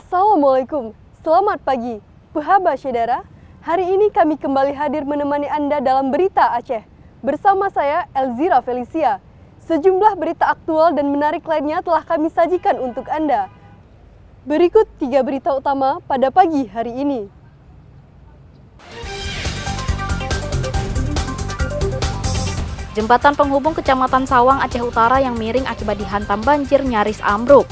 Assalamualaikum, selamat pagi. Puhaba Syedara, hari ini kami kembali hadir menemani Anda dalam Berita Aceh. Bersama saya, Elzira Felicia. Sejumlah berita aktual dan menarik lainnya telah kami sajikan untuk Anda. Berikut 3 berita utama pada pagi hari ini. Jembatan penghubung Kecamatan Sawang, Aceh Utara yang miring akibat dihantam banjir nyaris ambruk.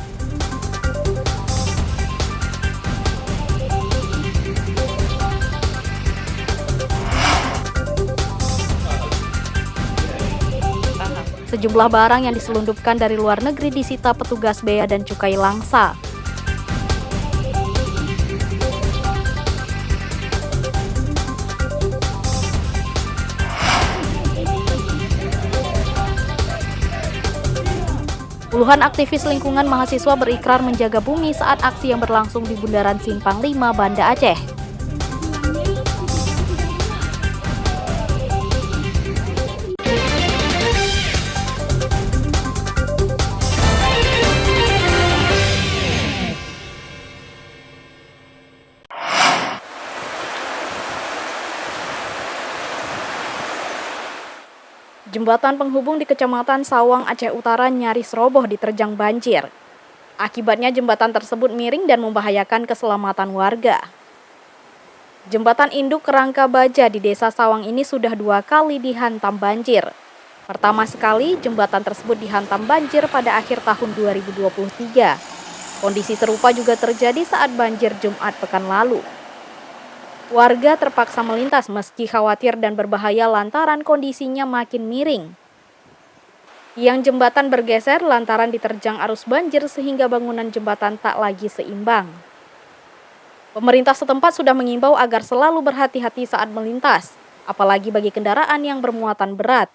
Sejumlah barang yang diselundupkan dari luar negeri disita petugas Bea dan Cukai Langsa. Puluhan aktivis lingkungan mahasiswa berikrar menjaga bumi saat aksi yang berlangsung di Bundaran Simpang 5, Banda Aceh. Jembatan penghubung di Kecamatan Sawang, Aceh Utara nyaris roboh diterjang banjir. Akibatnya jembatan tersebut miring dan membahayakan keselamatan warga. Jembatan induk Kerangka Baja di Desa Sawang ini sudah 2 kali dihantam banjir. Pertama sekali, jembatan tersebut dihantam banjir pada akhir tahun 2023. Kondisi serupa juga terjadi saat banjir Jumat pekan lalu. Warga terpaksa melintas meski khawatir dan berbahaya lantaran kondisinya makin miring. Tiang jembatan bergeser lantaran diterjang arus banjir sehingga bangunan jembatan tak lagi seimbang. Pemerintah setempat sudah mengimbau agar selalu berhati-hati saat melintas, apalagi bagi kendaraan yang bermuatan berat.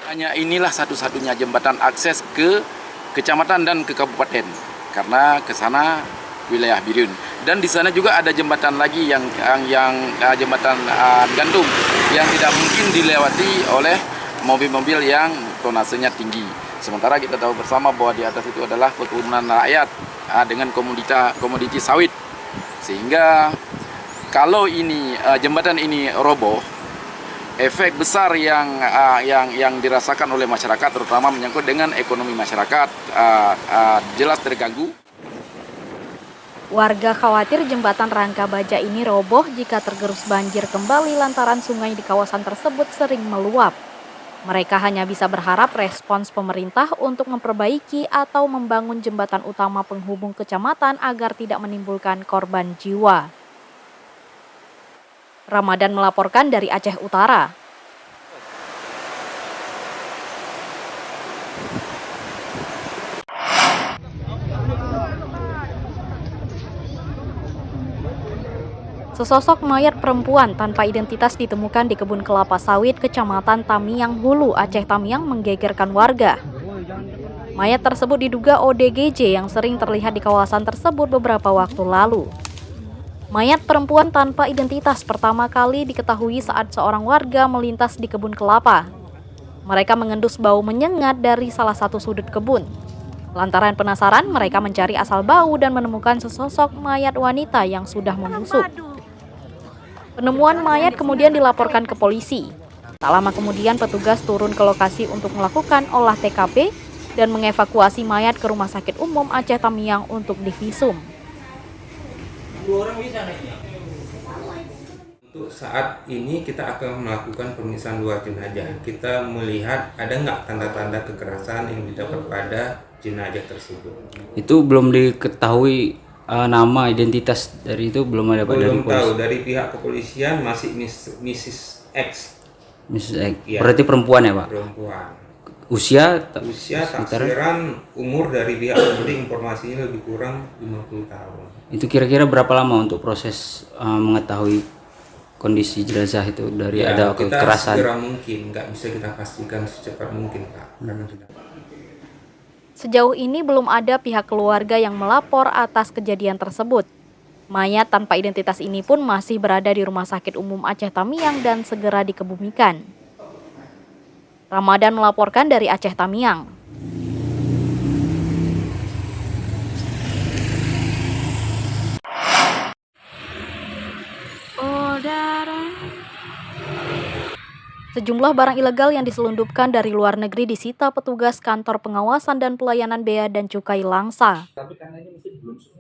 Hanya inilah satu-satunya jembatan akses ke kecamatan dan ke kabupaten, karena ke sana wilayah Birun. Dan di sana juga ada jembatan lagi yang jembatan gantung yang tidak mungkin dilewati oleh mobil-mobil yang tonasenya tinggi. Sementara kita tahu bersama bahwa di atas itu adalah perkebunan rakyat dengan komoditi sawit. Sehingga kalau ini jembatan ini roboh, efek besar yang dirasakan oleh masyarakat, terutama menyangkut dengan ekonomi masyarakat, jelas terganggu. Warga khawatir jembatan Rangka Baja ini roboh jika tergerus banjir kembali lantaran sungai di kawasan tersebut sering meluap. Mereka hanya bisa berharap respons pemerintah untuk memperbaiki atau membangun jembatan utama penghubung kecamatan agar tidak menimbulkan korban jiwa. Ramadan melaporkan dari Aceh Utara. Sesosok mayat perempuan tanpa identitas ditemukan di kebun kelapa sawit Kecamatan Tamiang Hulu, Aceh Tamiang menggegerkan warga. Mayat tersebut diduga ODGJ yang sering terlihat di kawasan tersebut beberapa waktu lalu. Mayat perempuan tanpa identitas pertama kali diketahui saat seorang warga melintas di kebun kelapa. Mereka mengendus bau menyengat dari salah satu sudut kebun. Lantaran penasaran, mereka mencari asal bau dan menemukan sesosok mayat wanita yang sudah membusuk. Penemuan mayat kemudian dilaporkan ke polisi. Tak lama kemudian petugas turun ke lokasi untuk melakukan olah TKP dan mengevakuasi mayat ke Rumah Sakit Umum Aceh Tamiang untuk divisum. Untuk saat ini kita akan melakukan pemeriksaan 2 jenazah. Kita melihat ada nggak tanda-tanda kekerasan yang didapat pada jenazah tersebut. Itu belum diketahui nama identitas dari itu belum ada Pak dari polisi. Belum tahu, dari pihak kepolisian masih Mrs. X. Mrs. X. Ya. Berarti perempuan ya Pak? Perempuan. Usia Taksiran umur dari pihak pemudik informasinya lebih kurang 50 tahun. Itu kira-kira berapa lama untuk proses mengetahui kondisi jenazah itu dari ada kekerasan? Kita segera mungkin, nggak bisa kita pastikan secepat mungkin Pak. Karena sudah. Sejauh ini belum ada pihak keluarga yang melapor atas kejadian tersebut. Mayat tanpa identitas ini pun masih berada di Rumah Sakit Umum Aceh Tamiang dan segera dikebumikan. Ramadan melaporkan dari Aceh Tamiang. Sejumlah barang ilegal yang diselundupkan dari luar negeri disita petugas kantor pengawasan dan pelayanan Bea dan Cukai Langsa.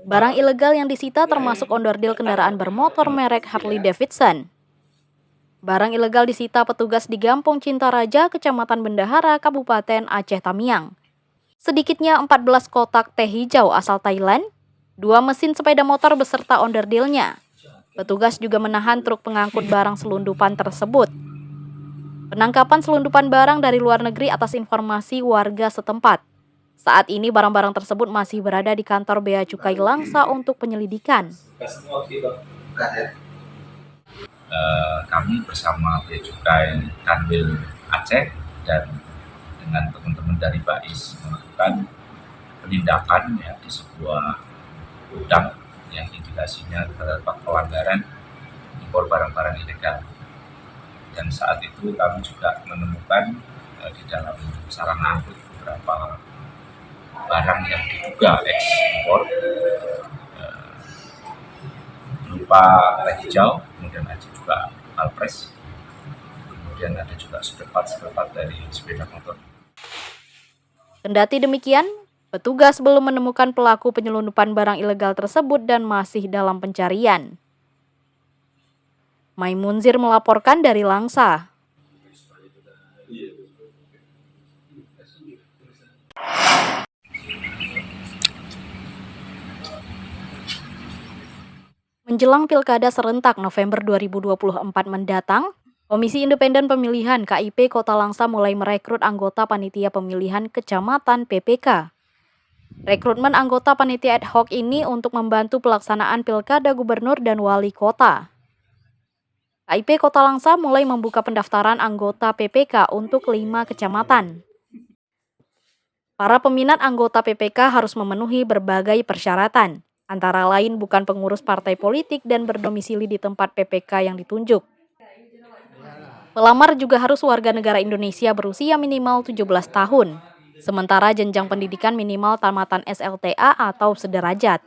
Barang ilegal yang disita termasuk onderdil kendaraan bermotor merek Harley Davidson. Barang ilegal disita petugas di Gampong Cintaraja, Kecamatan Bendahara, Kabupaten Aceh Tamiang. Sedikitnya 14 kotak teh hijau asal Thailand, 2 mesin sepeda motor beserta onderdilnya. Petugas juga menahan truk pengangkut barang selundupan tersebut. Penangkapan selundupan barang dari luar negeri atas informasi warga setempat. Saat ini barang-barang tersebut masih berada di kantor Bea Cukai Langsa untuk penyelidikan. Kami bersama Bea Cukai Kanwil Aceh dan dengan teman-teman dari BAIS melakukan penindakan ya, di sebuah gudang yang indikasinya terdapat pelanggaran impor barang-barang ilegal. Dan saat itu kami juga menemukan di dalam sarana angkut beberapa barang yang diduga ekspor berupa teh hijau, kemudian ada juga alpres, kemudian ada juga spare-part dari sepeda motor. Kendati demikian, petugas belum menemukan pelaku penyelundupan barang ilegal tersebut dan masih dalam pencarian. Maimunzir melaporkan dari Langsa. Menjelang Pilkada serentak November 2024 mendatang, Komisi Independen Pemilihan KIP Kota Langsa mulai merekrut anggota Panitia Pemilihan Kecamatan PPK. Rekrutmen anggota panitia ad hoc ini untuk membantu pelaksanaan Pilkada Gubernur dan Wali Kota. KIP Kota Langsa mulai membuka pendaftaran anggota PPK untuk 5 kecamatan. Para peminat anggota PPK harus memenuhi berbagai persyaratan, antara lain bukan pengurus partai politik dan berdomisili di tempat PPK yang ditunjuk. Pelamar juga harus warga negara Indonesia berusia minimal 17 tahun, sementara jenjang pendidikan minimal tamatan SLTA atau sederajat.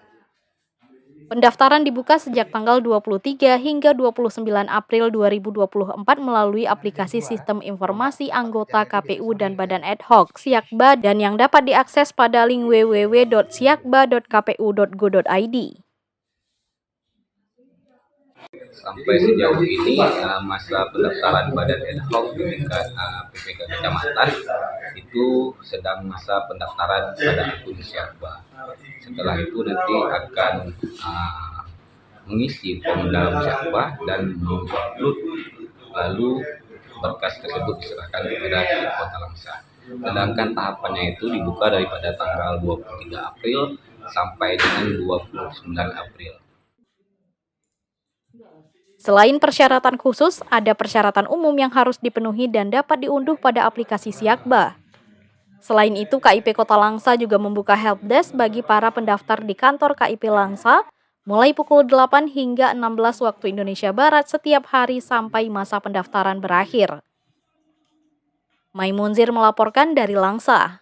Pendaftaran dibuka sejak tanggal 23 hingga 29 April 2024 melalui aplikasi Sistem Informasi Anggota KPU dan Badan Ad Hoc Siakba dan yang dapat diakses pada link www.siakba.kpu.go.id. Sampai sejauh ini masa pendaftaran Badan Ad Hoc di tingkat PPK Kecamatan itu sedang masa pendaftaran pada akun Siakba. Setelah itu nanti akan mengisi form dalam Siakba dan mengupload, lalu berkas tersebut diserahkan kepada Kota Langsa. Sedangkan tahapannya itu dibuka daripada tanggal 23 April sampai dengan 29 April. Selain persyaratan khusus, ada persyaratan umum yang harus dipenuhi dan dapat diunduh pada aplikasi Siakba. Selain itu, KIP Kota Langsa juga membuka helpdesk bagi para pendaftar di kantor KIP Langsa mulai pukul 8 hingga 16 waktu Indonesia Barat setiap hari sampai masa pendaftaran berakhir. Maimunzir melaporkan dari Langsa.